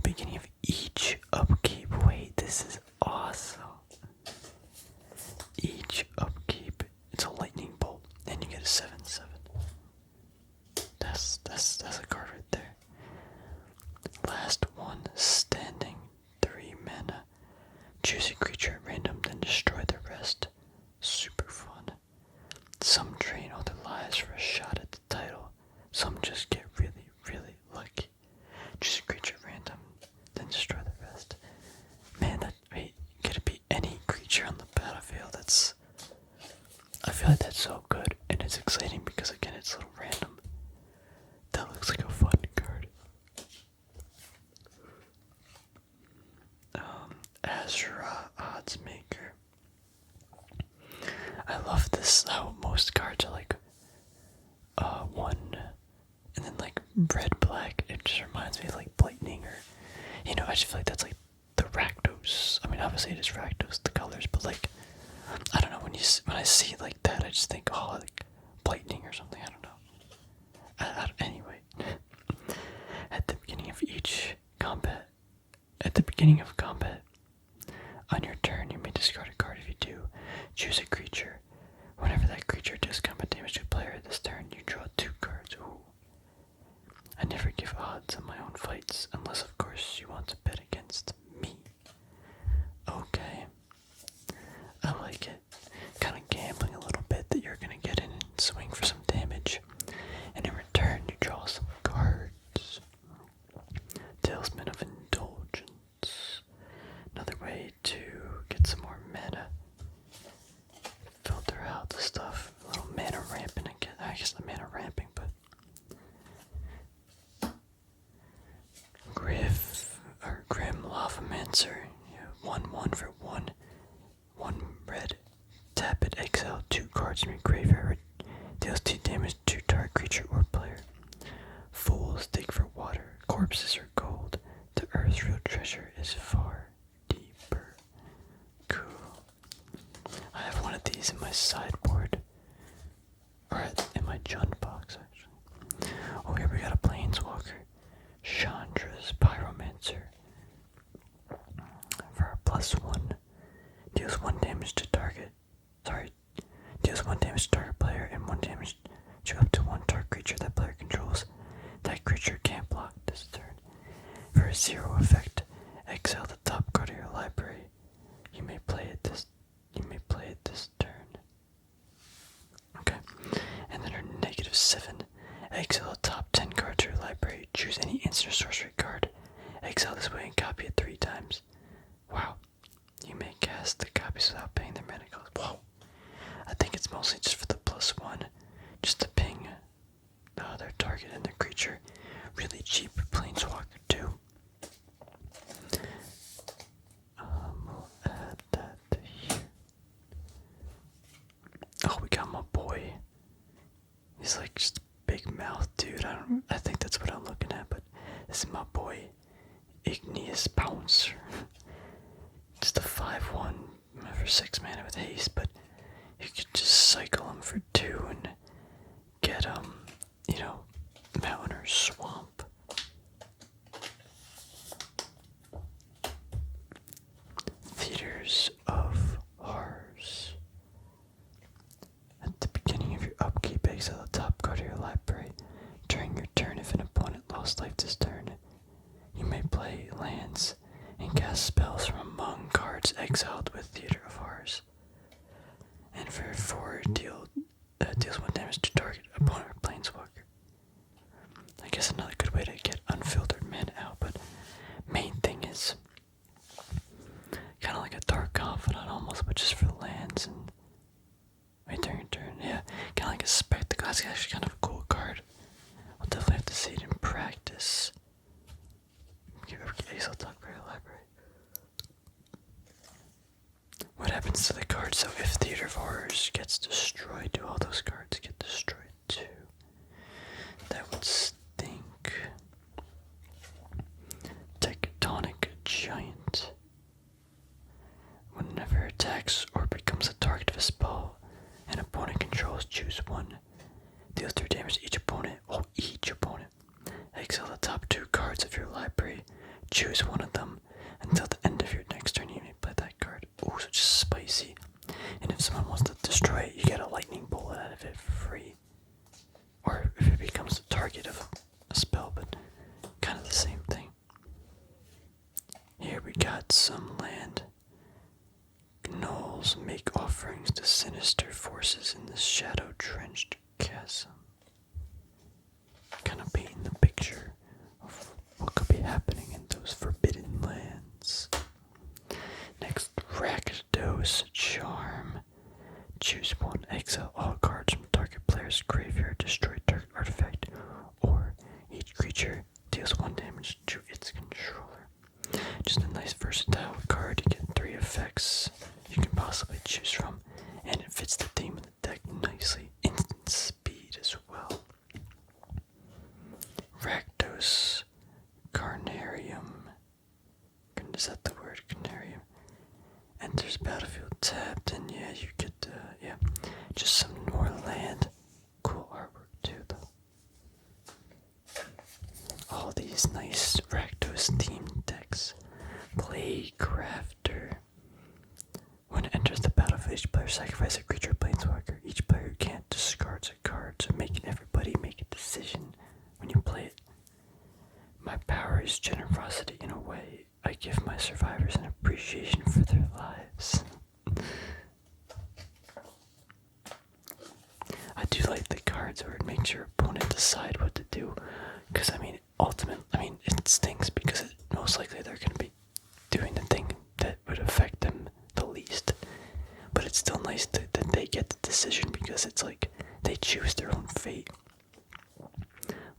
Beginning of each upkeep. Wait, this is awesome. Each upkeep, it's a lightning bolt, and you get a 7/7. That's a card right there. Last one standing. 3 mana. Choose a creature at random, then destroy the rest. Super fun. Some drain all their lives for a shot at the title. Some just get really, really lucky. Choose a creature at random, then destroy the rest. Man, could it be any creature on the battlefield? I feel like that's so good, and it's exciting because again, it's a little random. That looks like a fun card. Azura Odds Maker. I love this, how most cards are like, 1, and then like red, black. It just reminds me of like Lightning, or, you know, I just feel like that's like the Rakdos. I mean, obviously it is Rakdos, the colors, but like, I don't know, when I see like that, I just think, oh, like Lightning or something, I don't know. Anyway, at the beginning of combat, on your turn, you may discard a card. If you do, choose a creature. Whenever that creature does combat damage to a player this turn, you draw 2 cards. Ooh. I never give odds on my own fights, unless of course you want to bet against me. Okay. I like it. Kind of gambling a little bit that you're gonna get in and swing for some damage. And in return, you draw some cards. Talisman of Indulgence. Another way to get some more mana. Filter out the stuff. A little mana ramping again. I guess the mana ramping, but Grim Lavamancer. 1/1 for 1. 1 red. Tap it, exile 2 cards from your graveyard. Deals 2 damage to target creature or player. Fools dig for water. Corpses are gold. The earth's real treasure is far deeper. Cool. I have one of these in my sideboard. Or in my jund box, actually. Oh, here we got a Planeswalker. Chandra's Pyromancer. For a +1. Deals 1 damage to target. Deals 1 damage to target player and 1 damage to up to 1 target creature that player controls. That creature can't block this turn. For a 0 effect, exile the top card of your library. You may play it this turn. Okay. And then her -7. Exile the top 10 cards of your library. Choose any instant or sorcery card. Exile this way and copy it 3 times. Wow. You may cast the copies without paying their mana cost. Whoa. I think it's mostly just for the +1. Just to ping their target and their creature. Really cheap Planeswalker too. We'll add that here. Oh, we got my boy. He's like just a big mouth dude. I think that's what I'm looking at, but This is my boy, Igneous Bouncer. Just a 5/1 for 6 mana with haste, but you could just cycle him for 2 and get mountain or swamp. Theaters of Horrors. At the beginning of your upkeep, exile the top card of your library. During your turn, if an opponent lost life this turn, you may play lands and cast spells from among cards exiled with Theater of Horrors. And for 4, deals 1 damage to target opponent or planeswalker. I guess another good way to get unfiltered mana out, but main thing is kind of like a Dark Confidant almost, but just for lands and during your turn. Yeah, kind of like a Spectacle. That's actually kind of a cool card. We'll definitely have to see it in practice. Exile top card of library. What happens to the card? So if Theater of Horrors gets destroyed, do all those cards get destroyed too? That would stink. Tectonic Giant. Whenever attacks or becomes a target of a spell an opponent controls, choose 1. Deals 3 damage to each opponent. Exile the top 2 cards of your library. Choose one of them. Until the end of your next turn, you may play that card. Ooh, so just spicy. And if someone wants to destroy it, you get a lightning bolt out of it for free. Or if it becomes the target of a spell, but kind of the same thing. Here we got some land. Gnolls make offerings to sinister forces in the shadow-drenched chasm. Kind of painting the picture of what could be happening in those forbidden lands. Next, Rakdos Charm. Choose 1, exile all cards from target player's graveyard, destroy target artifact, or each creature deals 1 damage to its controller. Just a nice versatile card. You get 3 effects you can possibly choose from, and it fits the theme of the deck nicely. Instant speed as well. Rakdos Carnarium. Is that the word? Carnarium. Enters battlefield tapped, and yeah, you get just some more land. Cool artwork too, though. All these nice Rakdos themed decks. Playcrafter. When it enters the battlefield, each player sacrifices a creature or planeswalker. Each player who can't discards a card, so making everybody make a decision when you play it. My power is generosity in a way. I give my survivors an appreciation for their lives. I do like the cards where it makes your opponent decide what to do. Because, it stinks because most likely they're going to be doing the thing that would affect them the least. But it's still nice that they get the decision because it's like they choose their own fate.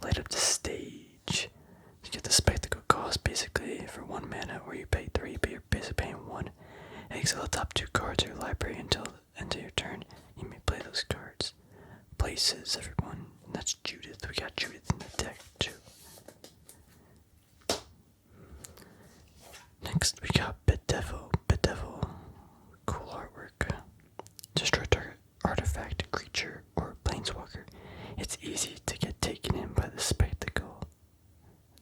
Light up the stage. You get the Spectacle cost basically for 1 mana, or you pay 3, but you're basically paying 1. Exile the top 2 cards of your library until the end of your turn. You may play those cards. Places, everyone. And that's Judith. We got Judith in the deck too. Next we got Bedevil. Cool artwork. Destroy target artifact, creature, or planeswalker. It's easy to get taken in by the Spectacle.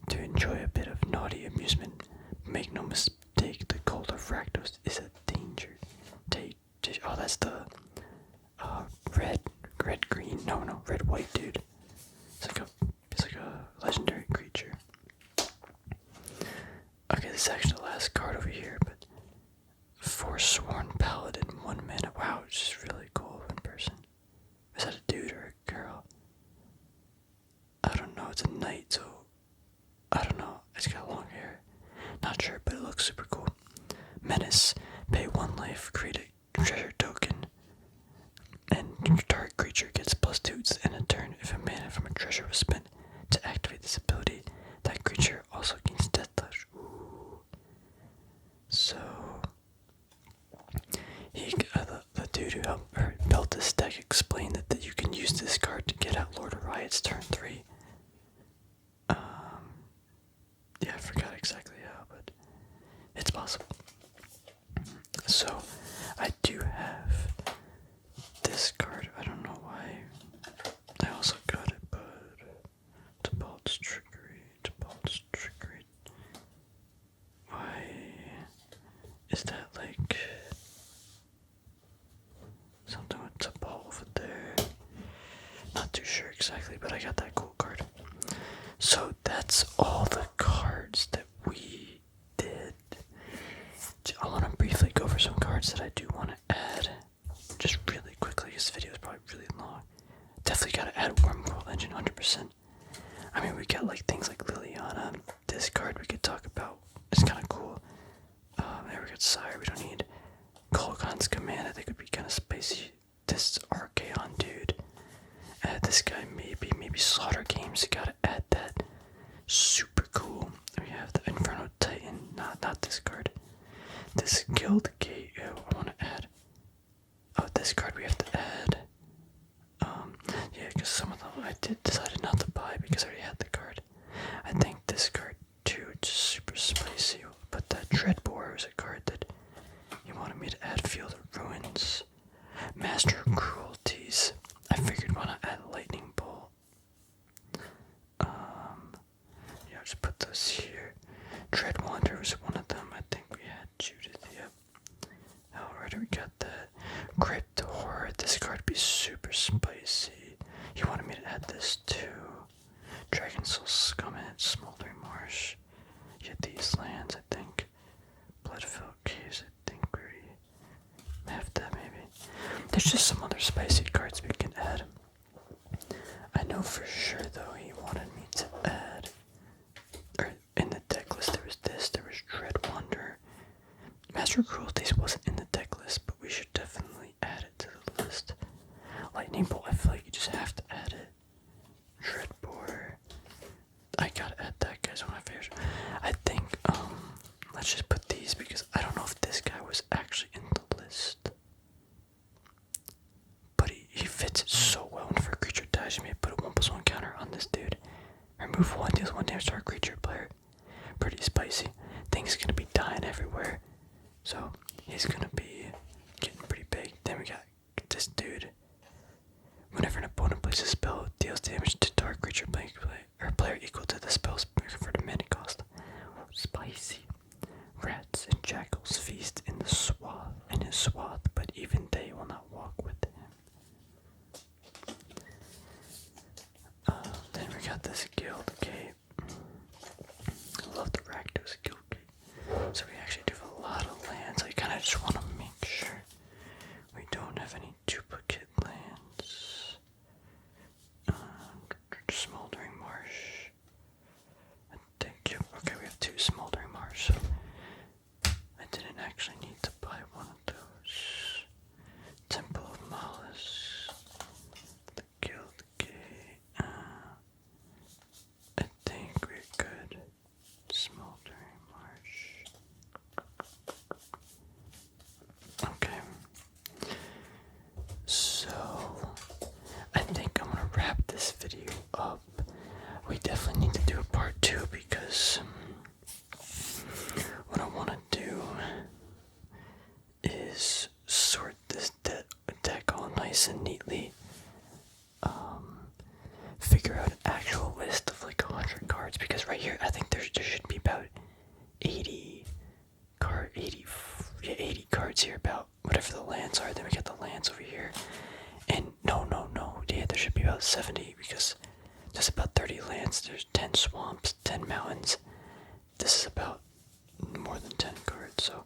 To enjoy a bit of naughty amusement, make no mistake, the cult of Rakdos is a danger. Oh, that's the red white dude. It's like a legendary creature. Okay, this is actually the last card over here, but Forsworn Paladin, 1 mana. Wow, it's just really cool in person. Is that a dude or a girl? I don't know, it's a knight, so I don't know. It's got long hair. Not sure, but it looks super cool. Menace. Pay 1 life, create a treasure token, and your target creature gets +2 to the end of turn if a mana from a treasure was spent. To activate this ability, that creature also gains Death Touch. Ooh. So, the dude who built this deck explained that you can use this card to get out Lord of Riot's turn 3. forgot exactly how, but it's possible. So, I do have this card. I don't know why. I also got it, but Default's Trickery. Why is that like something with Default over there? Not too sure exactly, but I got that cool card. So that's all the cards that we did. I want to briefly go over some cards that I do want to add, just really quickly. This video is probably really long. Definitely got to add Wurmcoil Engine 100%. I mean, we got like things like Liliana. This card we could talk about. It's kind of cool. There we got Sire. We don't need Kolaghan's Command. I think would be kind of spicy. This Archaon dude. Add this guy maybe Slaughter Games. Gotta add that. Super cool. We have the Inferno Titan. Not this card. This Guild Gate. I want to add. Oh, this card we have to add. Yeah, because some of them I decided not to buy because I already had the card. I think this card too, just super spicy. But that Dreadbore was a card that you wanted me to add. Field of Ruins, Master of Cruelties. I figured why not add Lightning Bolt. Yeah, I'll just put those here. Dread Wander was one of them. I think we had Judith. Yep. Alright, we got that. Crypt Horror. This card would be super spicy. You wanted me to add this too. Dragon Soul Scumhead, Smoldering Marsh. You had these lands, I think. Bloodfell Caves, I think we already have that maybe. There's just some other spicy cards we can add. I know for sure though he wanted me to add, or in the deck list there was this, there was Dread Wander. Master Cruelties wasn't in the deck list, but we should definitely add it to the list. Lightning Bolt, I feel like you just have to add it. Dreadbore. I gotta add that guy's one of my favorites. I think, let's just put these because I don't know if this guy was actually in the list. But he fits it so well, and for a creature dies, you may put a 1/1 counter on this dude. Remove 1, deals 1 damage to our creature player. Pretty spicy. Thing's gonna be dying everywhere. So, he's gonna be getting pretty big. Then we got this dude. Whenever an opponent plays a spell, it deals damage to target creature player equal to the spell's converted mana cost. Spicy. Rats and jackals feast in his swath, but even they will not walk with him. Then we got this Guild Gate. I love the Rakdos Guild Gate. So we actually do have a lot of lands. I kind of just want to make sure we don't have any duplicate lands. Smoldering Marsh. I think, yep, okay, we have 2 Smoldering Marsh, so I didn't actually need to buy one of those. Temple of Malice. The Guild Gate. I think we're good. Smoldering Marsh. Okay. So, I think I'm gonna wrap this video up. We definitely need to do a part 2 because what I want to do is sort this deck all nice and neatly. Figure out an actual list of like 100 cards because right here I think there should be about 80 cards here, about whatever the lands are. Then we got the lands over here. And no, yeah, there should be about 70 because there's about 30 lands, there's 10 swamps, 10 mountains. This is about more than 10 cards, so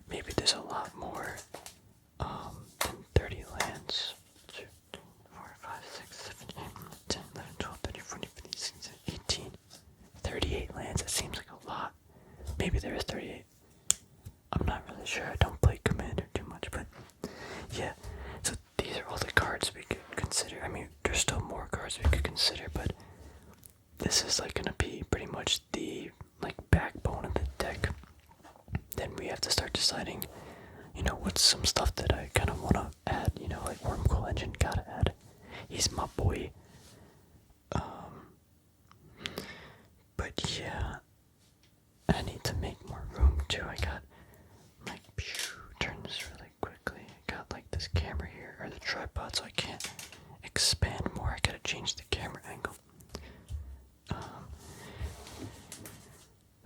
maybe there's a lot more than 30 lands. 2, 4, 5, 6, 7, 8, 9, 10, 11, 12, 13, 14, 15, 16, 18, 38 lands. It seems like a lot. Maybe there is 38. I'm not really sure. I don't play Commander too much, but yeah. So these are all the cards we could consider. I mean, there's still more cards we could consider, but this is like gonna be pretty much the like backbone of the deck. Then we have to start deciding, what's some stuff that I kind of want to add. Like Wurmcoil Engine, gotta add. He's my boy. But yeah, too. I got like turn this really quickly. I got like this camera here or the tripod, so I can't expand more. I gotta change the camera angle.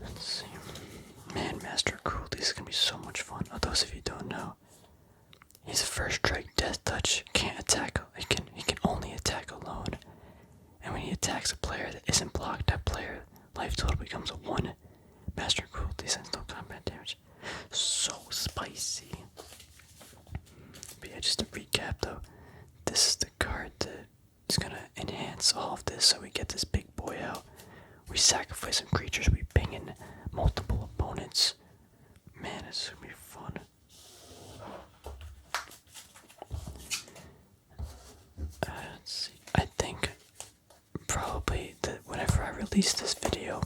Let's see. Man, Master Cruelty is gonna be so much fun. Those of you who don't know, he's a first strike death touch. Can't attack. He can only attack alone. And when he attacks a player that isn't blocked, that player life total becomes a 1. Master Cruelty sends no combat damage. So spicy. But yeah, just to recap though, this is the card that is gonna enhance all of this. So we get this big boy out. We sacrifice some creatures. We ping in multiple opponents. Man, it's gonna be fun. Let's see. I think probably that whenever I release this video,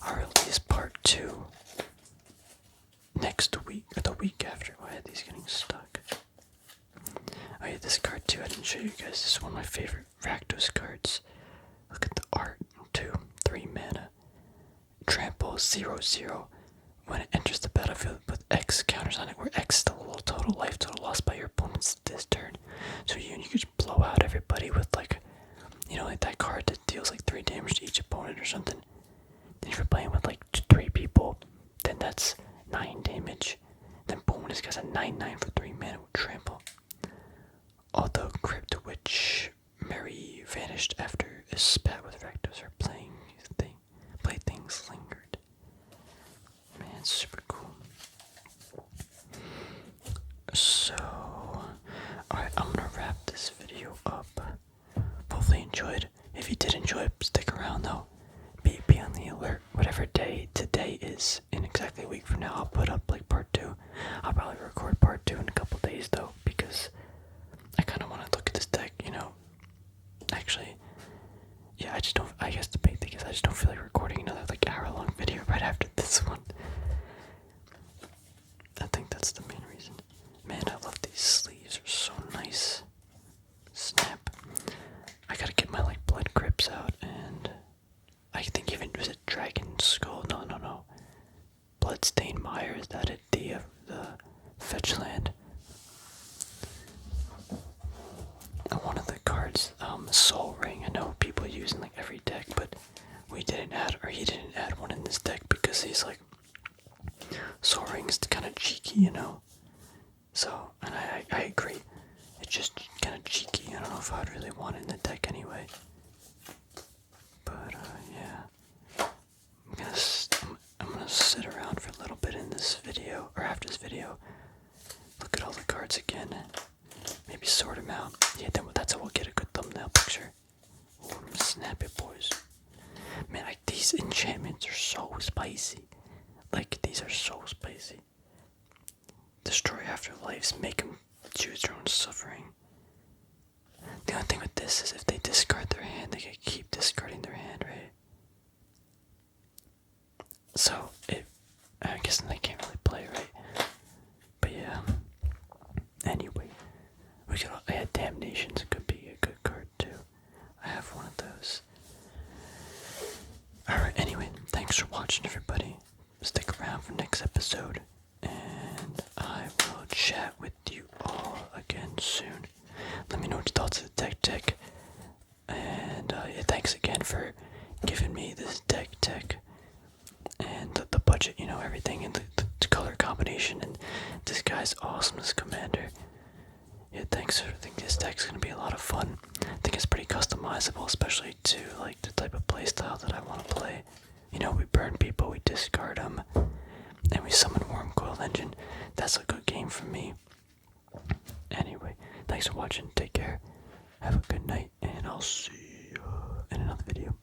I'll release part 2 next week or the week after. Why are these getting stuck? Oh yeah, this card too. I didn't show you guys. This is one of my favorite Rakdos cards. Look at the art. 2, 3 mana. Trample 0/0. When it enters the battlefield with X counters on it, where X is the total life total lost by your opponents this turn. So you could just blow out everybody with like, like that card that deals like 3 damage to each opponent or something. Then if you're playing with like 3 people, then that's 9 damage. Then boom, this guy's a 9/9 for 3 mana with trample. Although Crypt Witch Mary vanished after a spat with Rakdos, her playthings lingered. Man, super cool. So, alright, I'm gonna wrap this video up. Hopefully you enjoyed. If you did enjoy, stick around though. Be on the alert. Whatever day today is, in exactly a week from now, I'll put up like part 2. I'll probably record part 2 in a couple days though, because I kind of want to look at this deck, Actually, yeah, I guess the big thing is I just don't feel like recording another like hour-long video right after this one. I think that's the main reason. Man, I love these sleeves. They're so nice. Snap. I gotta get my like blood grips out, and I think even was it Dragon Skull? No. Bloodstained Mire, is that it? The fetch land. One of the cards, Soul Ring. I know people use in like every deck, but he didn't add one in this deck because he's like, Soul Ring's kind of cheeky, So, and I agree. It's just kind of cheeky. I don't know if I'd really want it in the deck anyway. But yeah, I'm gonna sit around for a little bit in this video, or after this video. Look at all the cards again. Maybe sort them out. Yeah, then that's how we'll get a good thumbnail picture. Ooh, snap it, boys. Man, these enchantments are so spicy. Like, these are so spicy. Destroy afterlives, make them choose their own suffering. The only thing with this is if they discard their hand, they can keep discarding their hand, right? So, I guess they can't really play, right? But yeah. Anyway, I had Damnations, could be a good card too. I have one of those. Alright, anyway, thanks for watching, everybody. Stick around for next episode, and I will chat with you all again soon. Let me know what your thoughts of the deck. And yeah, thanks again for giving me this deck and the budget, everything, and the color combination, and this guy's awesome, this commander. Yeah, thanks. I think this deck's gonna be a lot of fun. I think it's pretty customizable, especially to like the type of playstyle that I want to play. We burn people, we discard them, and we summon Wurmcoil Engine. That's a good game for me. Anyway, thanks for watching. Take care. Have a good night, and I'll see you in another video.